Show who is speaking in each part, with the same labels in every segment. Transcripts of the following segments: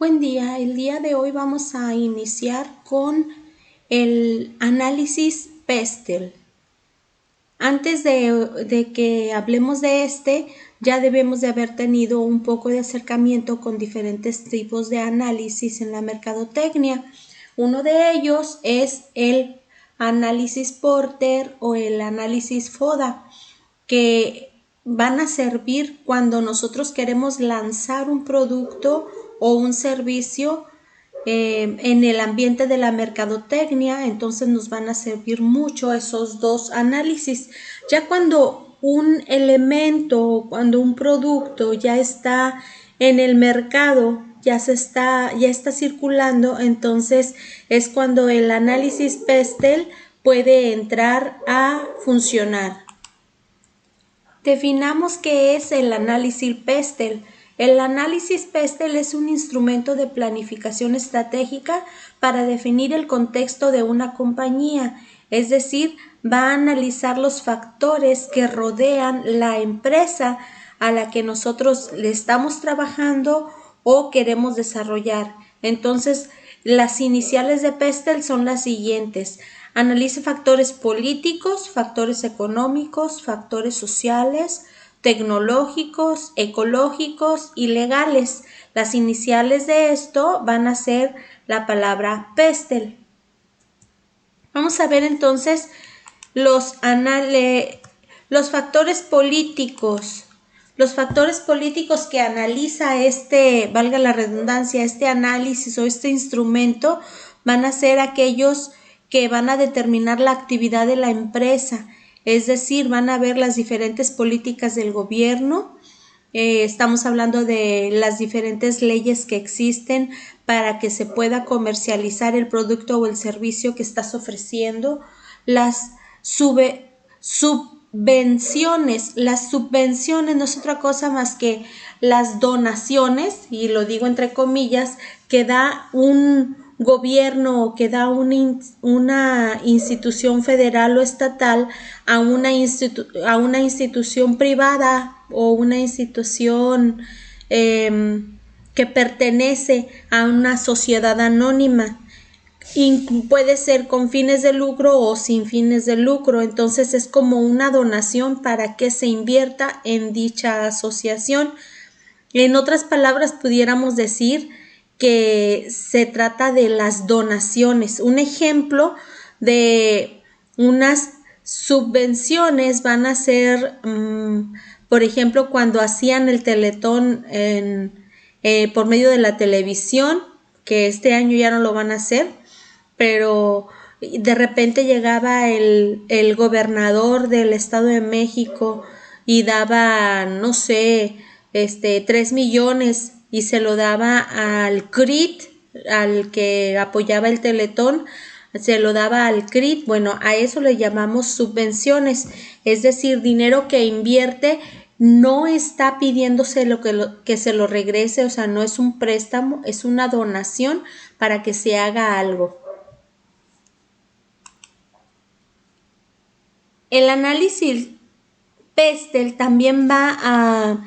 Speaker 1: Buen día, el día de hoy vamos a iniciar con el análisis Pestel. Antes de que hablemos de ya debemos de haber tenido un poco de acercamiento con diferentes tipos de análisis en la mercadotecnia. Uno de ellos es el análisis Porter o el análisis FODA, que van a servir cuando nosotros queremos lanzar un producto o un servicio en el ambiente de la mercadotecnia. Entonces nos van a servir mucho esos dos análisis. Ya cuando un elemento, cuando un producto ya está en el mercado, ya está circulando, entonces es cuando el análisis Pestel puede entrar a funcionar. Definamos qué es el análisis Pestel. El análisis Pestel es un instrumento de planificación estratégica para definir el contexto de una compañía, es decir, va a analizar los factores que rodean la empresa a la que nosotros le estamos trabajando o queremos desarrollar. Entonces, las iniciales de Pestel son las siguientes: analiza factores políticos, factores económicos, factores sociales, tecnológicos, ecológicos y legales. Las iniciales de esto van a ser la palabra Pestel. Vamos a ver entonces los factores políticos. Los factores políticos que analiza valga la redundancia, este análisis o este instrumento van a ser aquellos que van a determinar la actividad de la empresa, es decir, van a ver las diferentes políticas del gobierno. Estamos hablando de las diferentes leyes que existen para que se pueda comercializar el producto o el servicio que estás ofreciendo. Las subvenciones. Las subvenciones no es otra cosa más que las donaciones, y lo digo entre comillas, que da un gobierno o que da una institución federal o estatal a una institución privada o una institución que pertenece a una sociedad anónima. Puede ser con fines de lucro o sin fines de lucro. Entonces es como una donación para que se invierta en dicha asociación. En otras palabras, pudiéramos decir que se trata de las donaciones. Un ejemplo de unas subvenciones van a ser, por ejemplo, cuando hacían el Teletón por medio de la televisión, que este año ya no lo van a hacer, pero de repente llegaba el gobernador del Estado de México y daba, no sé, 3 millones y se lo daba al CRIT, al que apoyaba el Teletón, se lo daba al CRIT. Bueno, a eso le llamamos subvenciones, es decir, dinero que invierte, no está pidiéndose que se lo regrese, o sea, no es un préstamo, es una donación para que se haga algo. El análisis Pestel también va a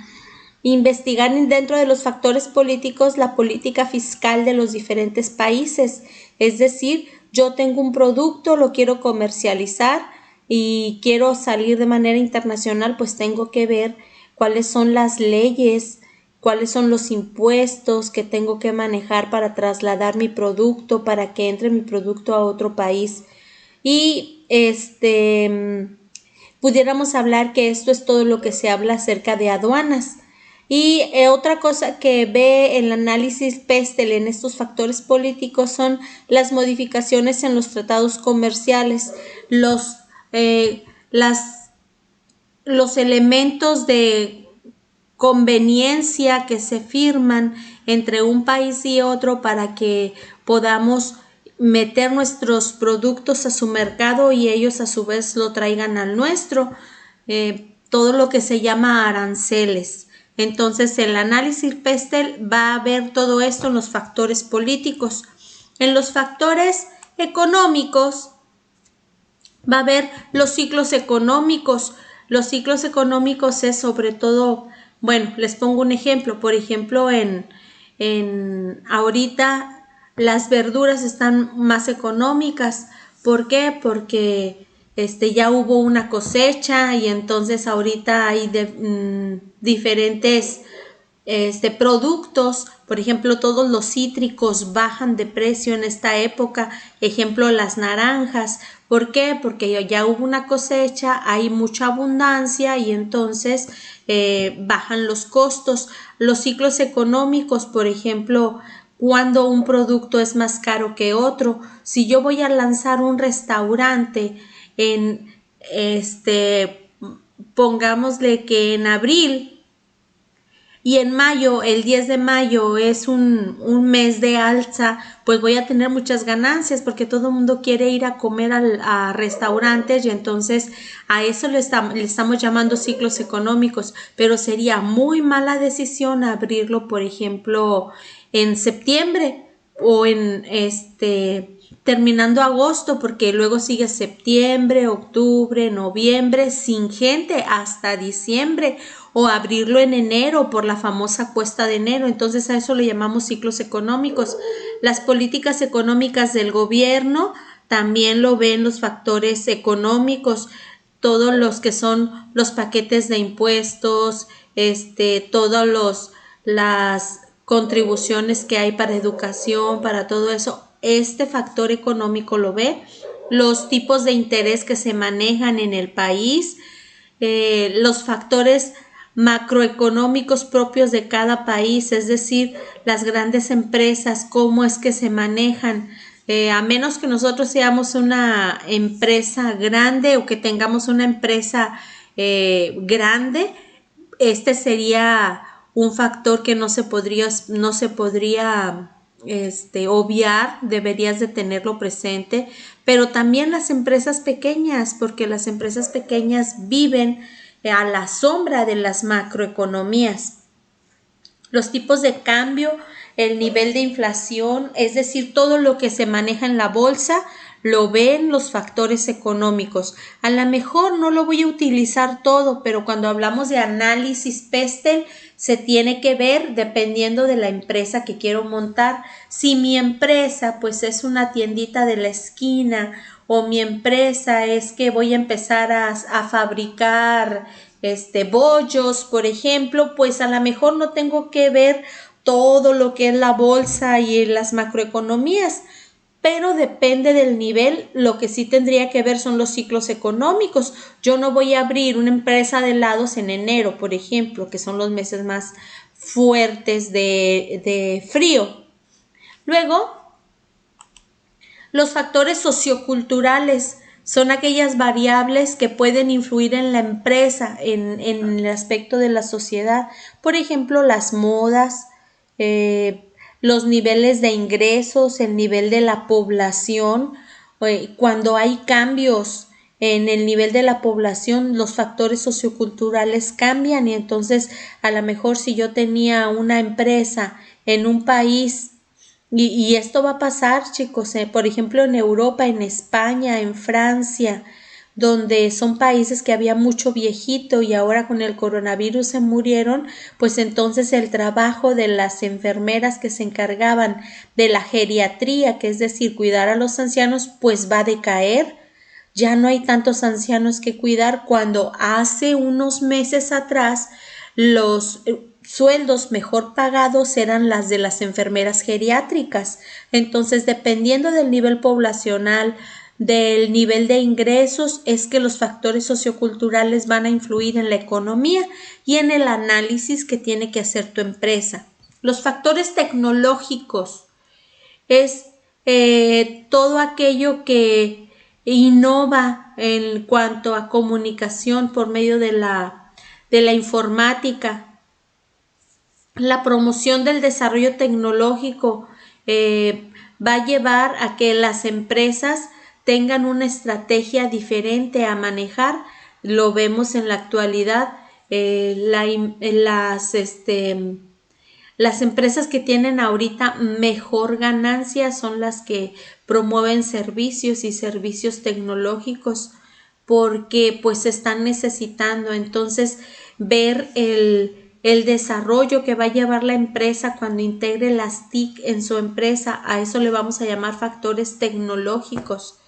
Speaker 1: investigar dentro de los factores políticos la política fiscal de los diferentes países. Es decir, yo tengo un producto, lo quiero comercializar y quiero salir de manera internacional, pues tengo que ver cuáles son las leyes, cuáles son los impuestos que tengo que manejar para trasladar mi producto, para que entre mi producto a otro país. Y pudiéramos hablar que esto es todo lo que se habla acerca de aduanas. Y otra cosa que ve el análisis Pestel en estos factores políticos son las modificaciones en los tratados comerciales, los elementos de conveniencia que se firman entre un país y otro para que podamos meter nuestros productos a su mercado y ellos a su vez lo traigan al nuestro, todo lo que se llama aranceles. Entonces el análisis Pestel va a ver todo esto en los factores políticos. En los factores económicos va a ver los ciclos económicos. Los ciclos económicos es sobre todo, bueno, les pongo un ejemplo. Por ejemplo, en ahorita las verduras están más económicas. ¿Por qué? Porque ya hubo una cosecha y entonces ahorita hay diferentes productos. Por ejemplo, todos los cítricos bajan de precio en esta época. Ejemplo, las naranjas. ¿Por qué? Porque ya hubo una cosecha, hay mucha abundancia y entonces bajan los costos. Los ciclos económicos, por ejemplo, cuando un producto es más caro que otro. Si yo voy a lanzar un restaurante en pongámosle que en abril, y en mayo, el 10 de mayo es un mes de alza, pues voy a tener muchas ganancias porque todo el mundo quiere ir a comer a restaurantes y entonces a eso le estamos llamando ciclos económicos, pero sería muy mala decisión abrirlo, por ejemplo, en septiembre o en terminando agosto, porque luego sigue septiembre, octubre, noviembre sin gente hasta diciembre, o abrirlo en enero por la famosa cuesta de enero. Entonces a eso le llamamos ciclos económicos. Las políticas económicas del gobierno también lo ven los factores económicos, todos los que son los paquetes de impuestos, todos las contribuciones que hay para educación, para todo eso. Este factor económico lo ve, los tipos de interés que se manejan en el país, los factores macroeconómicos propios de cada país, es decir, las grandes empresas, cómo es que se manejan. A menos que nosotros seamos una empresa grande o que tengamos una empresa grande, este sería un factor que no se podría obviar, deberías de tenerlo presente, pero también las empresas pequeñas, porque las empresas pequeñas viven a la sombra de las macroeconomías. Los tipos de cambio, el nivel de inflación, es decir, todo lo que se maneja en la bolsa, lo ven los factores económicos. A lo mejor no lo voy a utilizar todo, pero cuando hablamos de análisis PESTEL, se tiene que ver dependiendo de la empresa que quiero montar. Si mi empresa pues es una tiendita de la esquina, o mi empresa es que voy a empezar a fabricar bollos, por ejemplo, pues a lo mejor no tengo que ver todo lo que es la bolsa y las macroeconomías, pero depende del nivel. Lo que sí tendría que ver son los ciclos económicos. Yo no voy a abrir una empresa de helados en enero, por ejemplo, que son los meses más fuertes de frío. Luego, los factores socioculturales son aquellas variables que pueden influir en la empresa, en el aspecto de la sociedad. Por ejemplo, las modas, los niveles de ingresos, el nivel de la población. Cuando hay cambios en el nivel de la población, los factores socioculturales cambian y entonces a lo mejor si yo tenía una empresa en un país, y esto va a pasar, chicos, por ejemplo, en Europa, en España, en Francia, donde son países que había mucho viejito y ahora con el coronavirus se murieron, pues entonces el trabajo de las enfermeras que se encargaban de la geriatría, que es decir, cuidar a los ancianos, pues va a decaer. Ya no hay tantos ancianos que cuidar, cuando hace unos meses atrás los sueldos mejor pagados eran las de las enfermeras geriátricas. Entonces, dependiendo del nivel poblacional, del nivel de ingresos, es que los factores socioculturales van a influir en la economía y en el análisis que tiene que hacer tu empresa. Los factores tecnológicos es todo aquello que innova en cuanto a comunicación por medio de la informática. La promoción del desarrollo tecnológico va a llevar a que las empresas tengan una estrategia diferente a manejar. Lo vemos en la actualidad. Las empresas que tienen ahorita mejor ganancia son las que promueven servicios y servicios tecnológicos, porque pues están necesitando. Entonces, ver el desarrollo que va a llevar la empresa cuando integre las TIC en su empresa, a eso le vamos a llamar factores tecnológicos.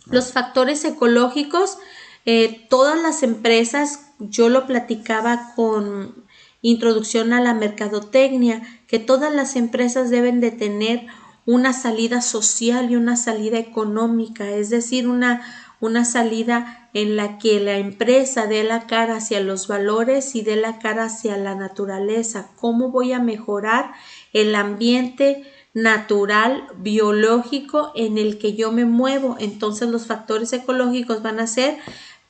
Speaker 1: Los factores ecológicos, todas las empresas, yo lo platicaba con introducción a la mercadotecnia, que todas las empresas deben de tener una salida social y una salida económica, es decir, una salida en la que la empresa dé la cara hacia los valores y dé la cara hacia la naturaleza. ¿Cómo voy a mejorar el ambiente natural, biológico en el que yo me muevo? Entonces los factores ecológicos van a ser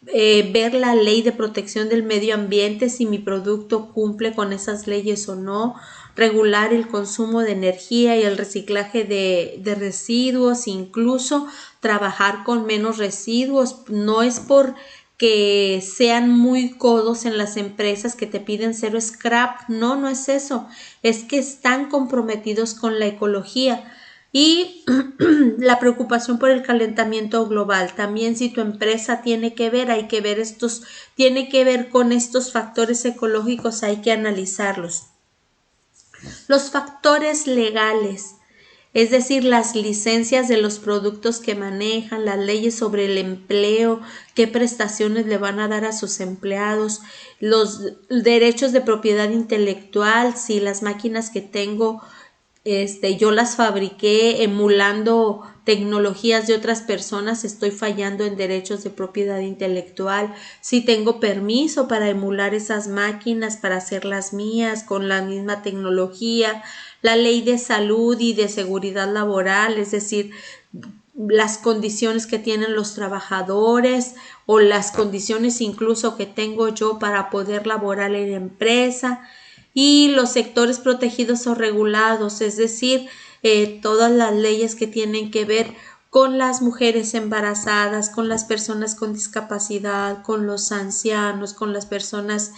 Speaker 1: ver la ley de protección del medio ambiente, si mi producto cumple con esas leyes o no, regular el consumo de energía y el reciclaje de residuos, incluso trabajar con menos residuos. No es por que sean muy codos en las empresas que te piden cero scrap, no es eso, es que están comprometidos con la ecología. Y la preocupación por el calentamiento global. También si tu empresa tiene que ver, tiene que ver con estos factores ecológicos, hay que analizarlos. Los factores legales, es decir, las licencias de los productos que manejan, las leyes sobre el empleo, qué prestaciones le van a dar a sus empleados, los derechos de propiedad intelectual, si las máquinas que tengo yo las fabriqué emulando tecnologías de otras personas, estoy fallando en derechos de propiedad intelectual. Si tengo permiso para emular esas máquinas, para hacerlas mías con la misma tecnología. La ley de salud y de seguridad laboral, es decir, las condiciones que tienen los trabajadores o las condiciones incluso que tengo yo para poder laborar en la empresa. Y los sectores protegidos o regulados, es decir, todas las leyes que tienen que ver con las mujeres embarazadas, con las personas con discapacidad, con los ancianos, con las personas,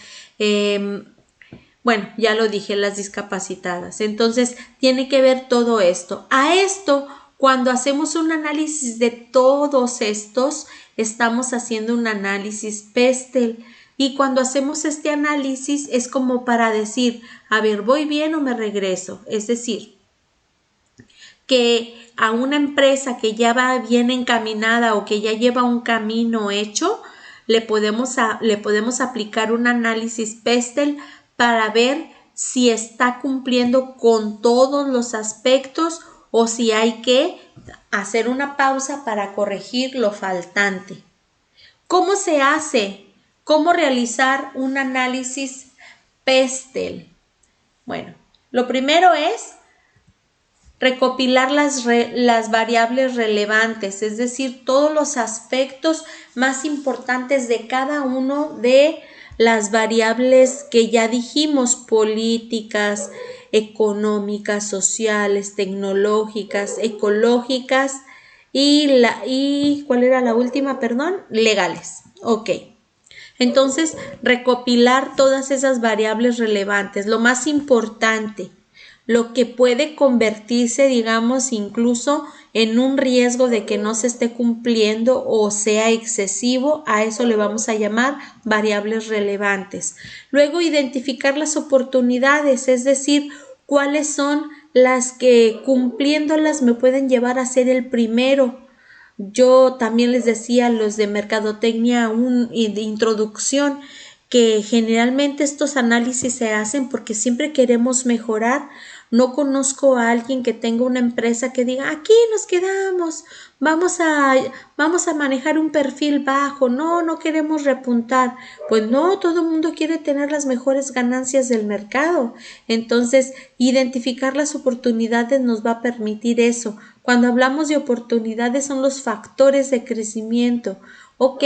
Speaker 1: bueno, ya lo dije, las discapacitadas. Entonces, tiene que ver todo esto. A esto, cuando hacemos un análisis de todos estos, estamos haciendo un análisis PESTEL. Y cuando hacemos este análisis es como para decir, a ver, ¿voy bien o me regreso? Es decir, que a una empresa que ya va bien encaminada o que ya lleva un camino hecho, le podemos aplicar un análisis PESTEL para ver si está cumpliendo con todos los aspectos o si hay que hacer una pausa para corregir lo faltante. ¿Cómo se hace? ¿Cómo realizar un análisis PESTEL? Bueno, lo primero es recopilar las variables relevantes, es decir, todos los aspectos más importantes de cada uno de las variables que ya dijimos, políticas, económicas, sociales, tecnológicas, ecológicas y ¿cuál era la última? Perdón, legales. Ok. Entonces, recopilar todas esas variables relevantes, lo más importante, lo que puede convertirse, digamos, incluso en un riesgo de que no se esté cumpliendo o sea excesivo, a eso le vamos a llamar variables relevantes. Luego, identificar las oportunidades, es decir, cuáles son las que cumpliéndolas me pueden llevar a ser el primero. Yo también les decía a los de mercadotecnia de introducción que generalmente estos análisis se hacen porque siempre queremos mejorar. No conozco a alguien que tenga una empresa que diga, aquí nos quedamos, vamos a manejar un perfil bajo, no queremos repuntar. Pues no, todo el mundo quiere tener las mejores ganancias del mercado. Entonces, identificar las oportunidades nos va a permitir eso. Cuando hablamos de oportunidades son los factores de crecimiento. Ok,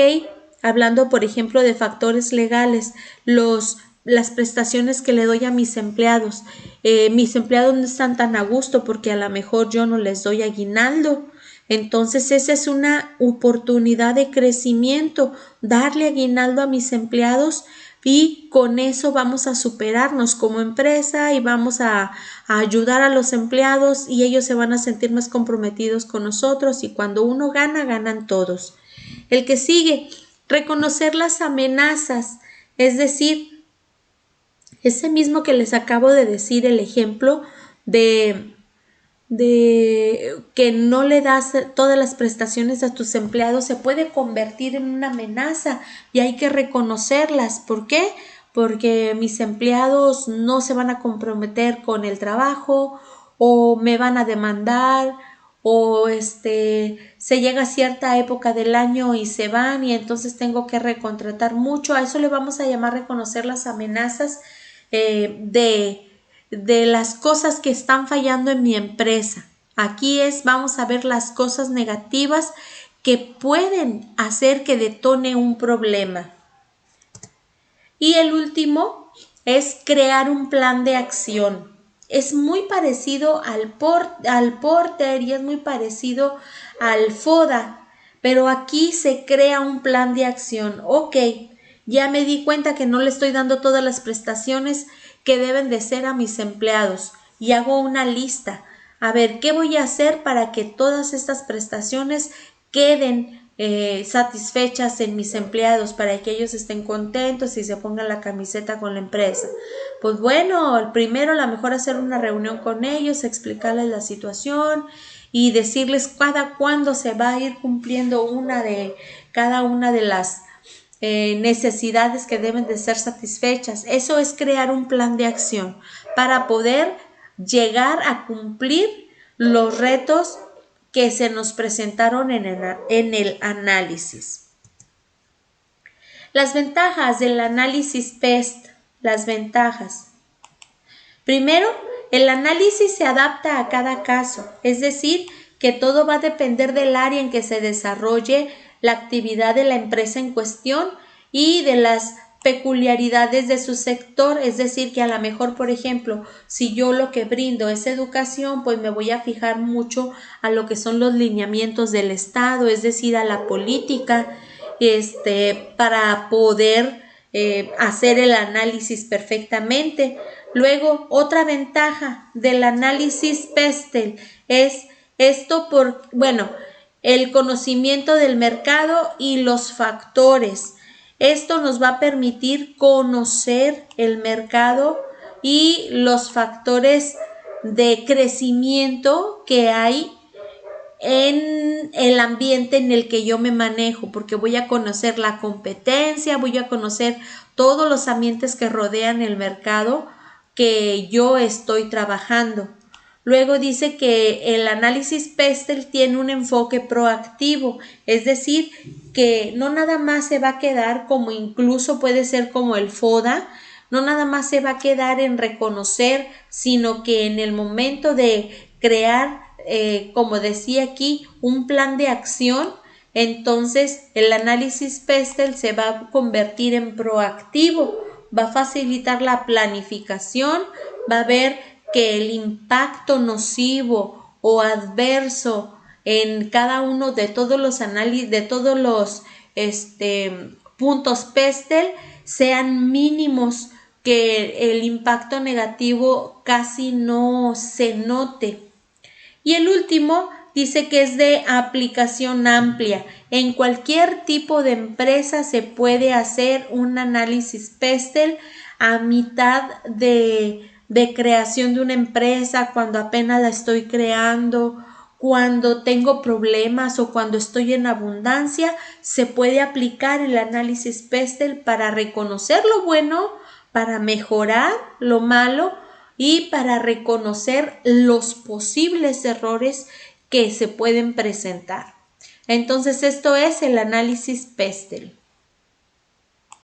Speaker 1: hablando por ejemplo de factores legales, las prestaciones que le doy a mis empleados. Mis empleados no están tan a gusto porque a lo mejor yo no les doy aguinaldo. Entonces esa es una oportunidad de crecimiento, darle aguinaldo a mis empleados y con eso vamos a superarnos como empresa y vamos a ayudar a los empleados y ellos se van a sentir más comprometidos con nosotros y cuando uno gana, ganan todos. El que sigue, reconocer las amenazas, es decir, Ese mismo que les acabo de decir, el ejemplo de que no le das todas las prestaciones a tus empleados, se puede convertir en una amenaza y hay que reconocerlas. ¿Por qué? Porque mis empleados no se van a comprometer con el trabajo o me van a demandar o se llega a cierta época del año y se van y entonces tengo que recontratar mucho. A eso le vamos a llamar reconocer las amenazas de las cosas que están fallando en mi empresa. Aquí vamos a ver las cosas negativas que pueden hacer que detone un problema. Y el último es crear un plan de acción. Es muy parecido al Porter y es muy parecido al FODA, pero aquí se crea un plan de acción. Ok, ya me di cuenta que no le estoy dando todas las prestaciones que deben de ser a mis empleados y hago una lista. A ver, ¿qué voy a hacer para que todas estas prestaciones queden satisfechas en mis empleados, para que ellos estén contentos y se pongan la camiseta con la empresa? Pues bueno, primero a lo mejor hacer una reunión con ellos, explicarles la situación y decirles cada cuándo se va a ir cumpliendo cada una de las necesidades que deben de ser satisfechas. Eso es crear un plan de acción para poder llegar a cumplir los retos que se nos presentaron en el análisis. Las ventajas del análisis PEST. Las ventajas. Primero, el análisis se adapta a cada caso, es decir, que todo va a depender del área en que se desarrolle la actividad de la empresa en cuestión y de las peculiaridades de su sector, es decir, que a lo mejor, por ejemplo, si yo lo que brindo es educación, pues me voy a fijar mucho a lo que son los lineamientos del Estado, es decir, a la política, para poder hacer el análisis perfectamente. Luego, otra ventaja del análisis PESTEL es el conocimiento del mercado y los factores. Esto nos va a permitir conocer el mercado y los factores de crecimiento que hay en el ambiente en el que yo me manejo, porque voy a conocer la competencia, voy a conocer todos los ambientes que rodean el mercado que yo estoy trabajando. Luego dice que el análisis PESTEL tiene un enfoque proactivo, es decir, que no nada más se va a quedar como, incluso puede ser como el FODA, no nada más se va a quedar en reconocer, sino que en el momento de crear, como decía aquí, un plan de acción, entonces el análisis PESTEL se va a convertir en proactivo, va a facilitar la planificación, va a ver que el impacto nocivo o adverso en cada uno de todos los análisis, de todos los puntos PESTEL sean mínimos, que el impacto negativo casi no se note. Y el último dice que es de aplicación amplia. En cualquier tipo de empresa se puede hacer un análisis PESTEL a mitad de creación de una empresa, cuando apenas la estoy creando, cuando tengo problemas o cuando estoy en abundancia. Se puede aplicar el análisis PESTEL para reconocer lo bueno, para mejorar lo malo y para reconocer los posibles errores que se pueden presentar. Entonces, esto es el análisis PESTEL.